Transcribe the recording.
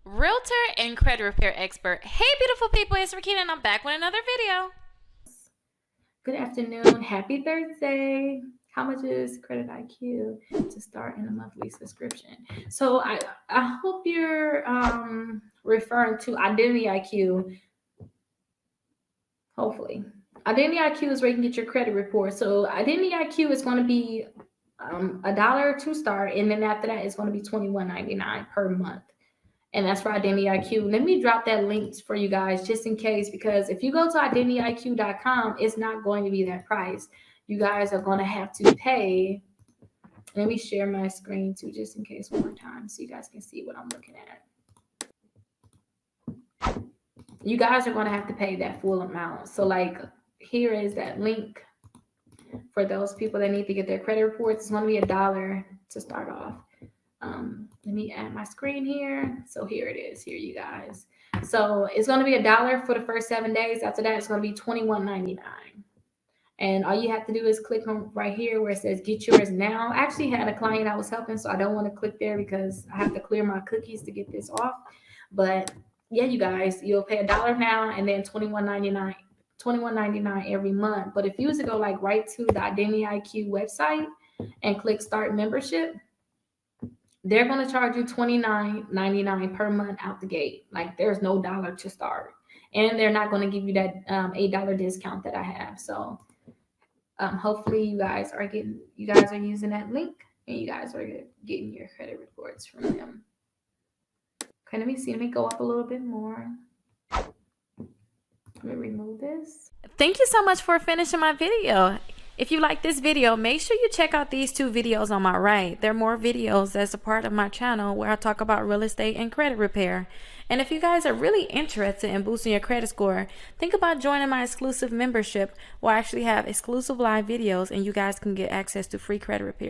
realtor and credit repair expert. Hey beautiful people, it's Rickita and I'm back with another video. Good afternoon. Happy Thursday. How much is Credit IQ to start in a monthly subscription? So I hope you're referring to Identity IQ. Hopefully. Identity IQ is where you can get your credit report. So Identity IQ is going to be $1 to start, and then after that it's going to be $21.99 per month. And that's for Identity IQ. Let me drop that link for you guys just in case, because if you go to identityiq.com, it's not going to be that price. You guys are going to have to pay. Let me share my screen too, just in case, one more time, so you guys can see what I'm looking at. You guys are going to have to pay that full amount. So like, here is that link for those people that need to get their credit reports. It's going to be $1 to start off. Let me add my screen here. So here it is, here you guys. So it's going to be $1 for the first 7 days. After that, it's going to be $21.99. And all you have to do is click on right here where it says get yours now. I actually had a client I was helping, so I don't want to click there because I have to clear my cookies to get this off. But yeah, you guys, you'll pay $1 now and then $21.99 every month. But if you was to go like right to the Identity IQ website and click start membership, they're going to charge you $29.99 per month out the gate. Like there's no dollar to start, and they're not going to give you that $8 discount that I have. So hopefully you guys are using that link, and you guys are getting your credit reports from them. Okay, let me see. Let me go up a little bit more. Let me remove this. Thank you so much for finishing my video. If you like this video, make sure you check out these 2 videos on my right. There are more videos as a part of my channel where I talk about real estate and credit repair. And if you guys are really interested in boosting your credit score, think about joining my exclusive membership where I actually have exclusive live videos and you guys can get access to free credit repair.